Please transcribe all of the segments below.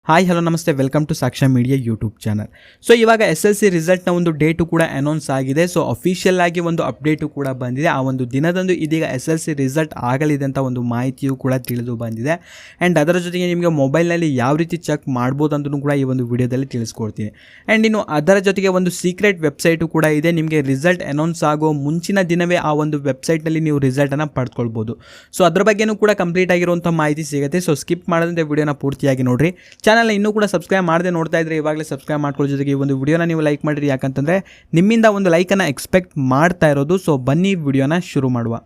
Hi hello namaste, welcome to Saksha media YouTube channel. So ಇವಾಗ SSLC ರಿಸಲ್ಟ್ನ ಒಂದು ಡೇಟು ಕೂಡ ಅನೌನ್ಸ್ ಆಗಿದೆ. ಸೊ ಅಫಿಷಿಯಲ್ ಆಗಿ ಒಂದು ಅಪ್ಡೇಟು ಕೂಡ ಬಂದಿದೆ. ಆ ಒಂದು ದಿನದಂದು ಇದೀಗ SSLC ರಿಸಲ್ಟ್ ಆಗಲಿದೆ ಅಂತ ಒಂದು ಮಾಹಿತಿಯು ಕೂಡ ತಿಳಿದು ಬಂದಿದೆ. ಆ್ಯಂಡ್ ಅದರ ಜೊತೆಗೆ ನಿಮಗೆ ಮೊಬೈಲ್ನಲ್ಲಿ ಯಾವ ರೀತಿ ಚೆಕ್ ಮಾಡ್ಬೋದು ಅಂತಲೂ ಕೂಡ ಈ ಒಂದು ವಿಡಿಯೋದಲ್ಲಿ ತಿಳಿಸ್ಕೊಡ್ತೀನಿ. ಆ್ಯಂಡ್ ಇನ್ನು ಅದರ ಜೊತೆಗೆ ಒಂದು ಸೀಕ್ರೆಟ್ ವೆಬ್ಸೈಟು ಕೂಡ ಇದೆ. ನಿಮಗೆ ರಿಸಲ್ಟ್ ಅನೌನ್ಸ್ ಆಗೋ ಮುಂಚಿನ ದಿನವೇ ಆ ಒಂದು ವೆಬ್ಸೈಟ್ನಲ್ಲಿ ನೀವು ರಿಸಲ್ಟನ್ನು ಪಡ್ಕೊಳ್ಬೋದು. ಸೊ ಅದ್ರ ಬಗ್ಗೆನೂ ಕೂಡ ಕಂಪ್ಲೀಟ್ ಆಗಿರುವಂಥ ಮಾಹಿತಿ ಸಿಗುತ್ತೆ. ಸೊ ಸ್ಕಿಪ್ ಮಾಡದಂತೆ ವಿಡಿಯೋನ ಪೂರ್ತಿಯಾಗಿ ನೋಡಿರಿ. ಚಾನಲ್ ಇನ್ನೂ ಕೂಡ ಸಬ್ಸ್ಕ್ರೈಬ್ ಮಾಡದೆ ನೋಡ್ತಾ ಇದ್ರೆ ಇವಾಗಲೇ ಸಬ್ಸ್ಕ್ರೈಬ್ ಮಾಡ್ಕೊಳ್ಳೋ ಜೊತೆಗೆ ಈ ಒಂದು ವಿಡಿಯೋನ ನೀವು ಲೈಕ್ ಮಾಡಿರಿ. ಯಾಕಂತಂದರೆ ನಿಮ್ಮಿಂದ ಒಂದು ಲೈಕನ್ನು ಎಕ್ಸ್ಪೆಕ್ಟ್ ಮಾಡ್ತಾ ಇರೋದು. ಸೊ ಬನ್ನಿ ವಿಡಿಯೋನ ಶುರು ಮಾಡುವ.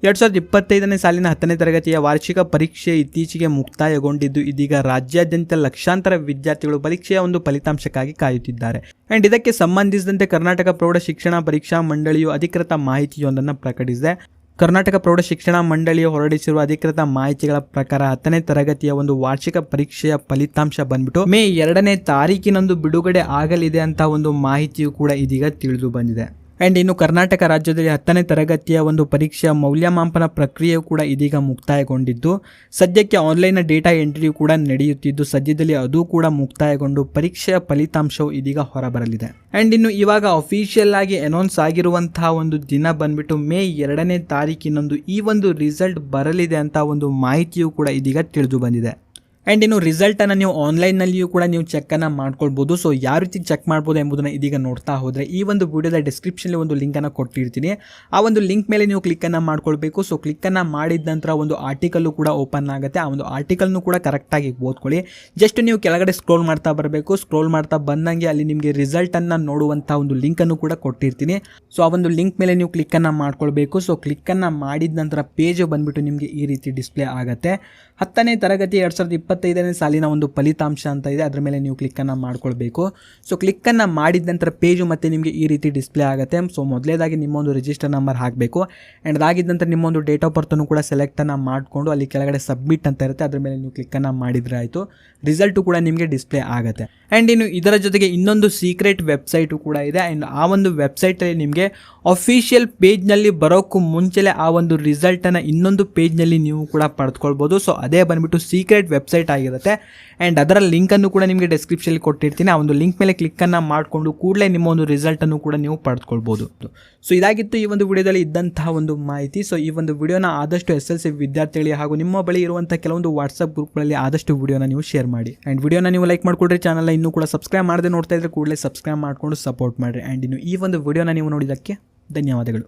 2025ನೇ ಸಾಲಿನ 10ನೇ ತರಗತಿಯ ವಾರ್ಷಿಕ ಪರೀಕ್ಷೆ ಇತ್ತೀಚೆಗೆ ಮುಕ್ತಾಯಗೊಂಡಿದ್ದು, ಇದೀಗ ರಾಜ್ಯಾದ್ಯಂತ ಲಕ್ಷಾಂತರ ವಿದ್ಯಾರ್ಥಿಗಳು ಪರೀಕ್ಷೆಯ ಒಂದು ಫಲಿತಾಂಶಕ್ಕಾಗಿ ಕಾಯುತ್ತಿದ್ದಾರೆ. ಆ್ಯಂಡ್ ಇದಕ್ಕೆ ಸಂಬಂಧಿಸಿದಂತೆ ಕರ್ನಾಟಕ ಪ್ರೌಢ ಶಿಕ್ಷಣ ಪರೀಕ್ಷಾ ಮಂಡಳಿಯು ಅಧಿಕೃತ ಮಾಹಿತಿಯೊಂದನ್ನು ಪ್ರಕಟಿಸಿದೆ. ಕರ್ನಾಟಕ ಪ್ರೌಢ ಶಿಕ್ಷಣ ಮಂಡಳಿಯು ಹೊರಡಿಸಿರುವ ಅಧಿಕೃತ ಮಾಹಿತಿಗಳ ಪ್ರಕಾರ 10ನೇ ತರಗತಿಯ ಒಂದು ವಾರ್ಷಿಕ ಪರೀಕ್ಷೆಯ ಫಲಿತಾಂಶ ಬಂದ್ಬಿಟ್ಟು ಮೇ 2ನೇ ತಾರೀಕಿನಂದು ಬಿಡುಗಡೆ ಆಗಲಿದೆ ಅಂತ ಒಂದು ಮಾಹಿತಿಯು ಕೂಡ ಇದೀಗ ತಿಳಿದು ಬಂದಿದೆ. ಆ್ಯಂಡ್ ಇನ್ನು ಕರ್ನಾಟಕ ರಾಜ್ಯದಲ್ಲಿ 10ನೇ ತರಗತಿಯ ಒಂದು ಪರೀಕ್ಷೆಯ ಮೌಲ್ಯಮಾಪನ ಪ್ರಕ್ರಿಯೆಯು ಕೂಡ ಇದೀಗ ಮುಕ್ತಾಯಗೊಂಡಿದ್ದು, ಸದ್ಯಕ್ಕೆ ಆನ್ಲೈನ್ ಡೇಟಾ ಎಂಟ್ರಿಯು ಕೂಡ ನಡೆಯುತ್ತಿದ್ದು, ಸದ್ಯದಲ್ಲಿ ಅದು ಕೂಡ ಮುಕ್ತಾಯಗೊಂಡು ಪರೀಕ್ಷೆಯ ಫಲಿತಾಂಶವು ಇದೀಗ ಹೊರಬರಲಿದೆ. ಆ್ಯಂಡ್ ಇನ್ನು ಇವಾಗ ಅಫಿಷಿಯಲ್ ಆಗಿ ಅನೌನ್ಸ್ ಆಗಿರುವಂತಹ ಒಂದು ದಿನ ಬಂದ್ಬಿಟ್ಟು ಮೇ 2ನೇ ತಾರೀಕಿನಂದು ಈ ಒಂದು ರಿಸಲ್ಟ್ ಬರಲಿದೆ ಅಂತ ಒಂದು ಮಾಹಿತಿಯು ಕೂಡ ಇದೀಗ ತಿಳಿದು ಬಂದಿದೆ. ಆ್ಯಂಡ್ ಇನ್ನು ರಿಸಲ್ಟನ್ನು ನೀವು ಆನ್ಲೈನ್ನಲ್ಲಿಯೂ ಕೂಡ ನೀವು ಚೆಕ್ಕನ್ನು ಮಾಡ್ಕೊಳ್ಬೋದು. ಸೊ ಯಾವ ರೀತಿ ಚೆಕ್ ಮಾಡ್ಬೋದು ಎಂಬುದನ್ನು ಇದೀಗ ನೋಡ್ತಾ ಹೋದರೆ ಈ ಒಂದು ವಿಡಿಯೋದ ಡಿಸ್ಕ್ರಿಪ್ಷನಲ್ಲಿ ಒಂದು ಲಿಂಕನ್ನು ಕೊಟ್ಟಿರ್ತೀನಿ. ಆ ಒಂದು ಲಿಂಕ್ ಮೇಲೆ ನೀವು ಕ್ಲಿಕ್ಕನ್ನು ಮಾಡ್ಕೊಳ್ಬೇಕು. ಸೊ ಕ್ಲಿಕ್ಕನ್ನು ಮಾಡಿದ ನಂತರ ಒಂದು ಆರ್ಟಿಕಲ್ಲು ಕೂಡ ಓಪನ್ ಆಗುತ್ತೆ. ಆ ಒಂದು ಆರ್ಟಿಕಲ್ನು ಕೂಡ ಕರೆಕ್ಟಾಗಿ ಓದ್ಕೊಳ್ಳಿ. ಜಸ್ಟ್ ನೀವು ಕೆಳಗಡೆ ಸ್ಕ್ರೋಲ್ ಮಾಡ್ತಾ ಬರಬೇಕು. ಸ್ಕ್ರೋಲ್ ಮಾಡ್ತಾ ಬಂದಂಗೆ ಅಲ್ಲಿ ನಿಮಗೆ ರಿಸಲ್ಟನ್ನು ನೋಡುವಂಥ ಒಂದು ಲಿಂಕನ್ನು ಕೂಡ ಕೊಟ್ಟಿರ್ತೀನಿ. ಸೊ ಆ ಒಂದು ಲಿಂಕ್ ಮೇಲೆ ನೀವು ಕ್ಲಿಕ್ಕನ್ನು ಮಾಡ್ಕೊಳ್ಬೇಕು. ಸೊ ಕ್ಲಿಕ್ಕನ್ನು ಮಾಡಿದ ನಂತರ ಪೇಜ್ ಬಂದುಬಿಟ್ಟು ನಿಮಗೆ ಈ ರೀತಿ ಡಿಸ್ಪ್ಲೇ ಆಗುತ್ತೆ. 10ನೇ ತರಗತಿ 2025ನೇ ಸಾಲಿನ ಒಂದು ಫಲಿತಾಂಶ ಅಂತ ಇದೆ, ಅದರ ಮೇಲೆ ನೀವು ಕ್ಲಿಕ್ಕನ್ನು ಮಾಡ್ಕೊಳ್ಬೇಕು. ಸೊ ಕ್ಲಿಕ್ಕನ್ನು ಮಾಡಿದ ನಂತರ ಪೇಜು ಮತ್ತೆ ನಿಮಗೆ ಈ ರೀತಿ ಡಿಸ್ಪ್ಲೇ ಆಗುತ್ತೆ. ಸೊ ಮೊದಲೇದಾಗಿ ನಿಮ್ಮೊಂದು ರಿಜಿಸ್ಟರ್ ನಂಬರ್ ಹಾಕಬೇಕು. ಆ್ಯಂಡ್ ಅದಾಗಿದ್ದ ನಂತರ ನಿಮ್ಮೊಂದು ಡೇಟ್ ಆಫ್ ಬರ್ತನ್ನು ಕೂಡ ಸೆಲೆಕ್ಟನ್ನು ಮಾಡಿಕೊಂಡು ಅಲ್ಲಿ ಕೆಳಗಡೆ ಸಬ್ಮಿಟ್ ಅಂತ ಇರುತ್ತೆ, ಅದರ ಮೇಲೆ ನೀವು ಕ್ಲಿಕ್ಕನ್ನು ಮಾಡಿದರೆ ಆಯಿತು. ರಿಸಲ್ಟು ಕೂಡ ನಿಮಗೆ ಡಿಸ್ಪ್ಲೇ ಆಗುತ್ತೆ. ಆ್ಯಂಡ್ ಇನ್ನು ಇದರ ಜೊತೆಗೆ ಇನ್ನೊಂದು ಸೀಕ್ರೆಟ್ ವೆಬ್ಸೈಟು ಕೂಡ ಇದೆ. ಆ್ಯಂಡ್ ಆ ಒಂದು ವೆಬ್ಸೈಟಲ್ಲಿ ನಿಮಗೆ ಅಫಿಷಿಯಲ್ ಪೇಜ್ನಲ್ಲಿ ಬರೋಕ್ಕೂ ಮುಂಚೆಲೇ ಆ ಒಂದು ರಿಸಲ್ಟನ್ನು ಇನ್ನೊಂದು ಪೇಜ್ನಲ್ಲಿ ನೀವು ಕೂಡ ಪಡೆದುಕೊಳ್ಬೋದು. ಸೊ ಅದೇ ಬಂದುಬಿಟ್ಟು ಸೀಕ್ರೆಟ್ ವೆಬ್ಸೈಟ್ ಆಗಿರುತ್ತೆ. ಆ್ಯಂಡ್ ಅದರ ಲಿಂಕನ್ನು ಕೂಡ ನಿಮಗೆ ಡಿಸ್ಕ್ರಿಪ್ಷನಲ್ಲಿ ಕೊಟ್ಟಿರ್ತೀನಿ. ಆ ಒಂದು ಲಿಂಕ್ ಮೇಲೆ ಕ್ಲಿಕ್ಕನ್ನು ಮಾಡಿಕೊಂಡು ಕೂಡಲೇ ನಿಮ್ಮ ಒಂದು ರಿಸಲ್ಟನ್ನು ಕೂಡ ನೀವು ಪಡೆದುಕೊಳ್ಬೋದು. ಸೊ ಇದಾಗಿತ್ತು ಈ ಒಂದು ವಿಡಿಯೋದಲ್ಲಿ ಇದ್ದಂತಹ ಒಂದು ಮಾಹಿತಿ. ಸೊ ಈ ಒಂದು ವಿಡಿಯೋನ ಆದಷ್ಟು SSLC ವಿದ್ಯಾರ್ಥಿಗಳಿಗೆ ಹಾಗೂ ನಿಮ್ಮ ಬಳಿ ಇರುವಂಥ ಕೆಲವೊಂದು ವಾಟ್ಸಪ್ ಗ್ರೂಪ್ಗಳಲ್ಲಿ ಆದಷ್ಟು ವಿಡಿಯೋನ ನೀವು ಶೇರ್ ಮಾಡಿ. ಆ್ಯಂಡ್ ವಿಡಿಯೋನ ನೀವು ಲೈಕ್ ಮಾಡಿಕೊಡ್ರಿ. ಚಾನಲ್ನ ಇನ್ನೂ ಕೂಡ ಸಬ್ಸ್ಕ್ರೈಬ್ ಮಾಡದೆ ನೋಡ್ತಾ ಇದ್ರೆ ಕೂಡಲೇ ಸಬ್ಸ್ಕ್ರೈಬ್ ಮಾಡಿಕೊಂಡು ಸಪೋರ್ಟ್ ಮಾಡಿರಿ. ಆ್ಯಂಡ್ ಇನ್ನು ಈ ಒಂದು ವಿಡಿಯೋನ ನೀವು ನೋಡಿದ್ದಕ್ಕೆ ಧನ್ಯವಾದಗಳು.